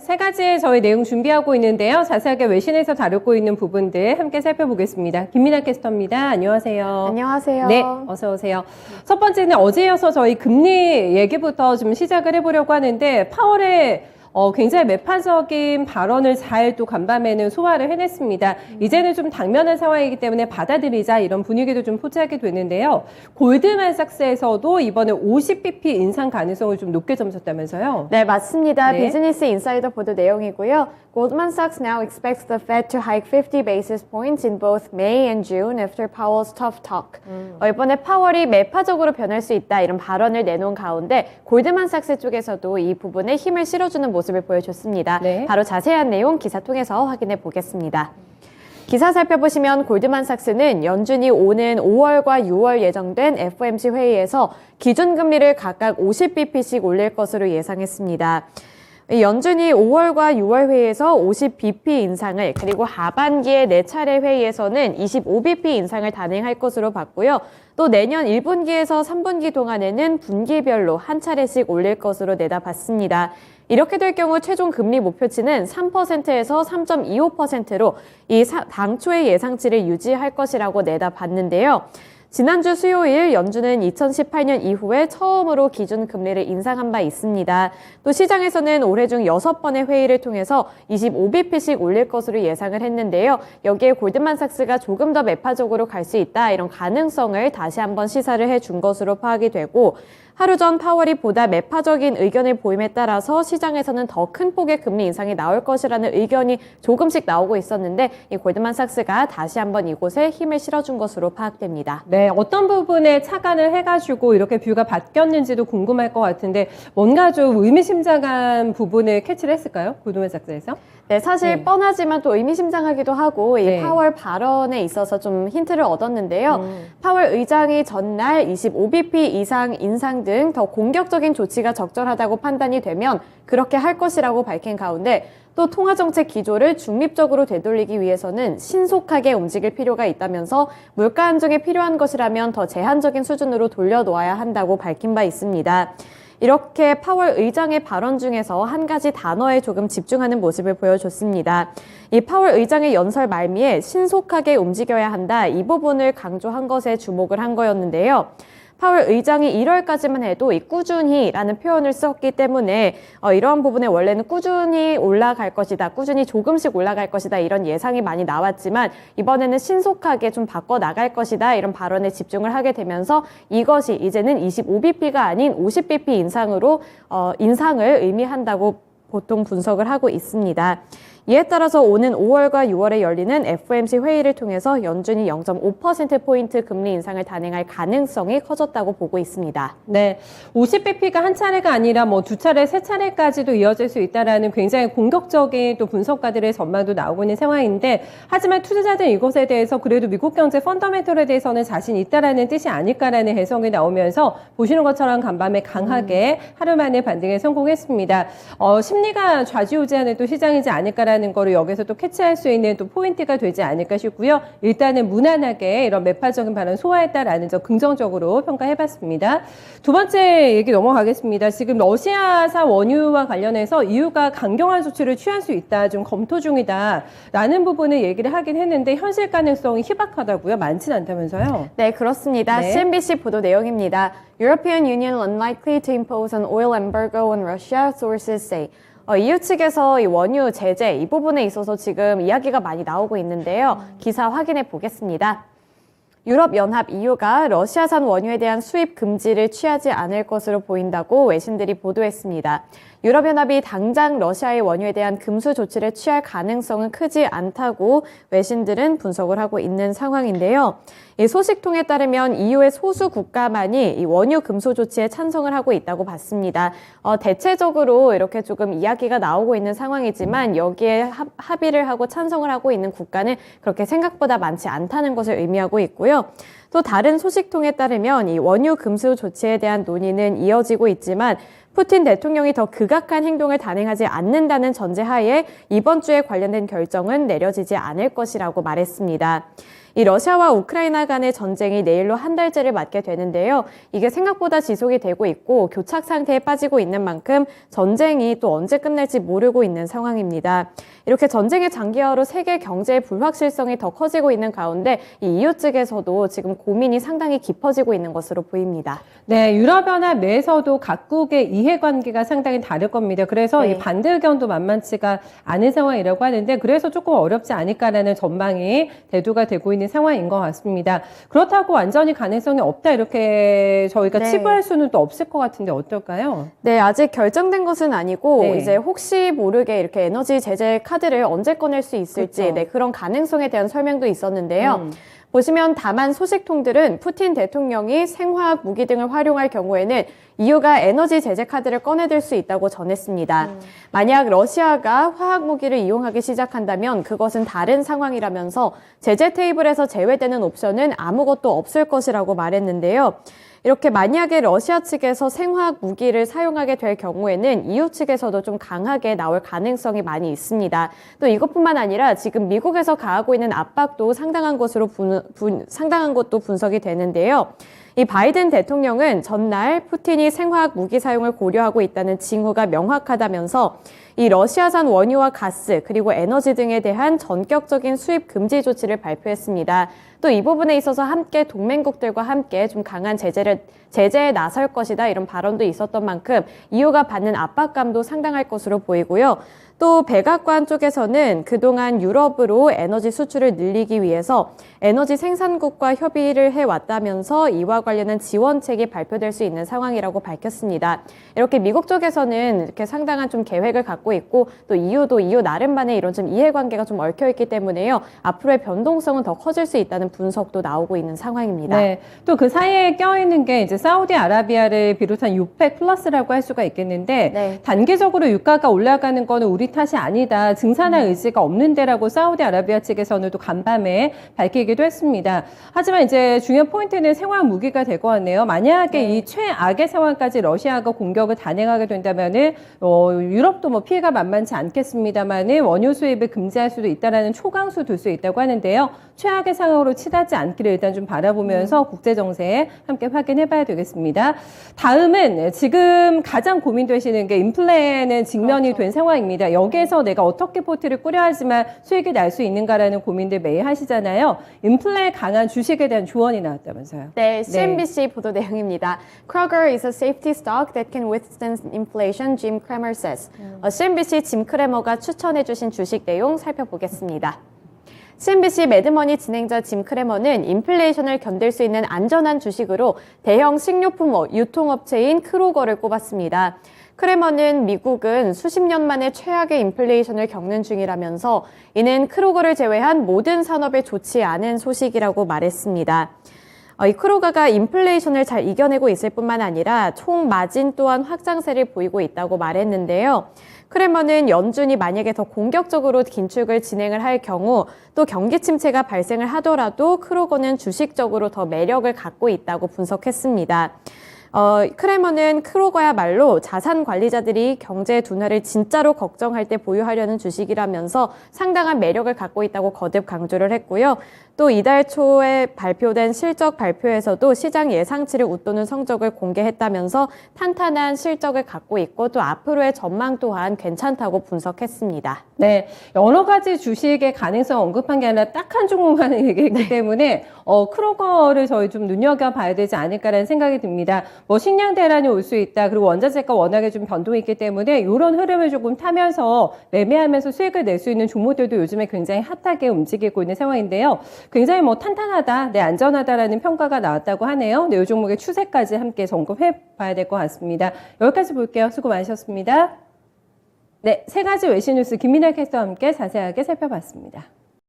세 가지의 저희 내용 준비하고 있는데요. 자세하게 외신에서 다루고 있는 부분들 함께 살펴보겠습니다. 김민아 캐스터입니다. 안녕하세요. 안녕하세요. 네, 어서 오세요. 첫 번째는 어제여서 저희 금리 얘기부터 좀 시작을 해보려고 하는데 파월의 굉장히 매파적인 발언을 잘 또 간밤에는 소화를 해냈습니다. 이제는 좀 당면한 상황이기 때문에 받아들이자 이런 분위기도 좀 포착이 되는데요. 골드만삭스에서도 이번에 50bp 인상 가능성을 좀 높게 점쳤다면서요? 네, 맞습니다. 네. 비즈니스 인사이더 보도 내용이고요. Goldman Sachs now expects the Fed to hike 50 basis points in both May and June after Powell's tough talk. 이번에 파월이 매파적으로 변할 수 있다 이런 발언을 내놓은 가운데 골드만삭스 쪽에서도 이 부분에 힘을 실어주는 모습을 보여줬습니다. 네. 바로 자세한 내용 기사 통해서 확인해 보겠습니다. 기사 살펴보시면 골드만삭스는 연준이 오는 5월과 6월 예정된 FOMC 회의에서 기준금리를 각각 50bp씩 올릴 것으로 예상했습니다. 연준이 5월과 6월 회의에서 50bp 인상을 그리고 하반기의 4차례 회의에서는 25bp 인상을 단행할 것으로 봤고요. 또 내년 1분기에서 3분기 동안에는 분기별로 한 차례씩 올릴 것으로 내다봤습니다. 이렇게 될 경우 최종 금리 목표치는 3%에서 3.25%로 이 당초의 예상치를 유지할 것이라고 내다봤는데요. 지난주 수요일 연준은 2018년 이후에 처음으로 기준금리를 인상한 바 있습니다. 또 시장에서는 올해 중 6번의 회의를 통해서 25bp씩 올릴 것으로 예상을 했는데요. 여기에 골드만삭스가 조금 더 매파적으로 갈 수 있다 이런 가능성을 다시 한번 시사를 해준 것으로 파악이 되고 하루 전 파월이 보다 매파적인 의견을 보임에 따라서 시장에서는 더 큰 폭의 금리 인상이 나올 것이라는 의견이 조금씩 나오고 있었는데 이 골드만삭스가 다시 한번 이곳에 힘을 실어준 것으로 파악됩니다. 네, 어떤 부분에 착안을 해가지고 이렇게 뷰가 바뀌었는지도 궁금할 것 같은데 뭔가 좀 의미심장한 부분을 캐치를 했을까요? 골드만삭스에서? 네, 사실 뻔하지만 또 의미심장하기도 하고 이 네. 파월 발언에 있어서 좀 힌트를 얻었는데요. 파월 의장이 전날 25bp 이상 인상 등 더 공격적인 조치가 적절하다고 판단이 되면 그렇게 할 것이라고 밝힌 가운데 또 통화정책 기조를 중립적으로 되돌리기 위해서는 신속하게 움직일 필요가 있다면서 물가 안정에 필요한 것이라면 더 제한적인 수준으로 돌려놓아야 한다고 밝힌 바 있습니다. 이렇게 파월 의장의 발언 중에서 한 가지 단어에 조금 집중하는 모습을 보여줬습니다. 이 파월 의장의 연설 말미에 신속하게 움직여야 한다 이 부분을 강조한 것에 주목을 한 거였는데요. 파월 의장이 1월까지만 해도 이 꾸준히라는 표현을 썼기 때문에 이러한 부분에 원래는 꾸준히 올라갈 것이다, 꾸준히 조금씩 올라갈 것이다 이런 예상이 많이 나왔지만 이번에는 신속하게 좀 바꿔 나갈 것이다 이런 발언에 집중을 하게 되면서 이것이 이제는 25bp가 아닌 50bp 인상을 의미한다고 보통 분석을 하고 있습니다. 이에 따라서 오는 5월과 6월에 열리는 FOMC 회의를 통해서 연준이 0.5%포인트 금리 인상을 단행할 가능성이 커졌다고 보고 있습니다. 네, 50bp가 한 차례가 아니라 뭐 두 차례, 세 차례까지도 이어질 수 있다라는 굉장히 공격적인 또 분석가들의 전망도 나오고 있는 상황인데 하지만 투자자들 이것에 대해서 그래도 미국 경제 펀더멘털에 대해서는 자신 있다라는 뜻이 아닐까라는 해석이 나오면서 보시는 것처럼 간밤에 강하게 하루 만에 반등에 성공했습니다. 심리가 좌지우지하는 또 시장이지 않을까라는 거를 여기서 또 캐치할 수 있는 또 포인트가 되지 않을까 싶고요. 일단은 무난하게 이런 매파적인 발언 소화했다라는 점 긍정적으로 평가해봤습니다. 두 번째 얘기 넘어가겠습니다. 지금 러시아산 원유와 관련해서 EU가 강경한 조치를 취할 수 있다, 좀 검토 중이다라는 부분을 얘기를 하긴 했는데 현실 가능성이 희박하다고요? 많지는 않다면서요? 네, 그렇습니다. 네. CNBC 보도 내용입니다. European Union unlikely to impose an oil embargo on Russia, sources say. EU 측에서 이 원유 제재 이 부분에 있어서 지금 이야기가 많이 나오고 있는데요. 기사 확인해 보겠습니다. 유럽연합 EU가 러시아산 원유에 대한 수입 금지를 취하지 않을 것으로 보인다고 외신들이 보도했습니다. 유럽연합이 당장 러시아의 원유에 대한 금수 조치를 취할 가능성은 크지 않다고 외신들은 분석을 하고 있는 상황인데요. 이 소식통에 따르면 EU의 소수 국가만이 이 원유 금수 조치에 찬성을 하고 있다고 봤습니다. 대체적으로 이렇게 조금 이야기가 나오고 있는 상황이지만 여기에 합의를 하고 찬성을 하고 있는 국가는 그렇게 생각보다 많지 않다는 것을 의미하고 있고요. 또 다른 소식통에 따르면 이 원유 금수 조치에 대한 논의는 이어지고 있지만 푸틴 대통령이 더 극악한 행동을 단행하지 않는다는 전제하에 이번 주에 관련된 결정은 내려지지 않을 것이라고 말했습니다. 이 러시아와 우크라이나 간의 전쟁이 내일로 한 달째를 맞게 되는데요. 이게 생각보다 지속이 되고 있고 교착 상태에 빠지고 있는 만큼 전쟁이 또 언제 끝날지 모르고 있는 상황입니다. 이렇게 전쟁의 장기화로 세계 경제의 불확실성이 더 커지고 있는 가운데 이 EU 측에서도 지금 고민이 상당히 깊어지고 있는 것으로 보입니다. 네, 유럽연합 내에서도 각국의 이해관계가 상당히 다를 겁니다. 그래서 네. 이 반대 의견도 만만치가 않은 상황이라고 하는데 그래서 조금 어렵지 않을까라는 전망이 대두가 되고 있는 상황인 것 같습니다. 그렇다고 완전히 가능성이 없다 이렇게 저희가 네. 치부할 수는 또 없을 것 같은데 어떨까요? 네, 아직 결정된 것은 아니고 네. 이제 혹시 모르게 이렇게 에너지 제재 카드를 언제 꺼낼 수 있을지 그렇죠. 네, 그런 가능성에 대한 설명도 있었는데요. 보시면 다만 소식통들은 푸틴 대통령이 생화학 무기 등을 활용할 경우에는 EU가 에너지 제재 카드를 꺼내들 수 있다고 전했습니다. 만약 러시아가 화학 무기를 이용하기 시작한다면 그것은 다른 상황이라면서 제재 테이블에서 제외되는 옵션은 아무것도 없을 것이라고 말했는데요. 이렇게 만약에 러시아 측에서 생화학 무기를 사용하게 될 경우에는 EU 측에서도 좀 강하게 나올 가능성이 많이 있습니다. 또 이것뿐만 아니라 지금 미국에서 가하고 있는 압박도 상당한 것으로 상당한 것도 분석이 되는데요. 이 바이든 대통령은 전날 푸틴이 생화학 무기 사용을 고려하고 있다는 징후가 명확하다면서 이 러시아산 원유와 가스 그리고 에너지 등에 대한 전격적인 수입 금지 조치를 발표했습니다. 또 이 부분에 있어서 함께 동맹국들과 함께 좀 강한 제재에 나설 것이다 이런 발언도 있었던 만큼 EU가 받는 압박감도 상당할 것으로 보이고요. 또 백악관 쪽에서는 그동안 유럽으로 에너지 수출을 늘리기 위해서 에너지 생산국과 협의를 해왔다면서 이와 관련한 지원책이 발표될 수 있는 상황이라고 밝혔습니다. 이렇게 미국 쪽에서는 이렇게 상당한 좀 계획을 갖고 있고 또 EU도 EU 나름만의 이런 좀 이해관계가 좀 얽혀있기 때문에요. 앞으로의 변동성은 더 커질 수 있다는 분석도 나오고 있는 상황입니다. 네, 또 그 사이에 껴있는 게 이제 사우디아라비아를 비롯한 유펙 플러스라고 할 수가 있겠는데 네. 단기적으로 유가가 올라가는 거는 우리 탓이 아니다. 증산할 의지가 없는데라고 사우디아라비아 측에서는 또 간밤에 밝히기도 했습니다. 하지만 이제 중요한 포인트는 생화학 무기가 될 것 같네요. 만약에 네. 이 최악의 상황까지 러시아가 공격을 단행하게 된다면은 유럽도 뭐 피해가 만만치 않겠습니다만은 원유 수입을 금지할 수도 있다라는 초강수 둘 수 있다고 하는데요. 최악의 상황으로 치닫지 않기를 일단 좀 바라보면서 국제 정세 함께 확인해봐야 되겠습니다. 다음은 지금 가장 고민되시는 게 인플레는 직면이 그렇죠. 된 상황입니다. 여기에서 내가 어떻게 포트를 꾸려야 하지만 수익이 날 수 있는가라는 고민들 매일 하시잖아요. 인플레 강한 주식에 대한 조언이 나왔다면서요. 네, CNBC 보도 내용입니다. Kroger is a safety stock that can withstand inflation, Jim Cramer says. CNBC 짐 크레머가 추천해주신 주식 내용 살펴보겠습니다. CNBC 매드머니 진행자 짐 크레머는 인플레이션을 견딜 수 있는 안전한 주식으로 대형 식료품 유통업체인 크로거를 꼽았습니다. 크레머는 미국은 수십 년 만에 최악의 인플레이션을 겪는 중이라면서 이는 크로거를 제외한 모든 산업에 좋지 않은 소식이라고 말했습니다. 이 크로거가 인플레이션을 잘 이겨내고 있을 뿐만 아니라 총 마진 또한 확장세를 보이고 있다고 말했는데요. 크레머는 연준이 만약에 더 공격적으로 긴축을 진행을 할 경우 또 경기 침체가 발생을 하더라도 크로거는 주식적으로 더 매력을 갖고 있다고 분석했습니다. 크레머는 크로거야말로 자산 관리자들이 경제 둔화를 진짜로 걱정할 때 보유하려는 주식이라면서 상당한 매력을 갖고 있다고 거듭 강조를 했고요. 또 이달 초에 발표된 실적 발표에서도 시장 예상치를 웃도는 성적을 공개했다면서 탄탄한 실적을 갖고 있고 또 앞으로의 전망 또한 괜찮다고 분석했습니다. 네, 여러 가지 주식의 가능성 언급한 게 아니라 딱 한 종목만 얘기했기 때문에 크로거를 저희 좀 눈여겨봐야 되지 않을까라는 생각이 듭니다. 뭐 식량 대란이 올 수 있다. 그리고 원자재가 워낙에 좀 변동이 있기 때문에 이런 흐름을 조금 타면서 매매하면서 수익을 낼 수 있는 종목들도 요즘에 굉장히 핫하게 움직이고 있는 상황인데요. 굉장히 뭐 탄탄하다, 네, 안전하다라는 평가가 나왔다고 하네요. 네, 이 종목의 추세까지 함께 점검해봐야 될 것 같습니다. 여기까지 볼게요. 수고 많으셨습니다. 네, 세 가지 외신 뉴스 김민아 캐스터와 함께 자세하게 살펴봤습니다.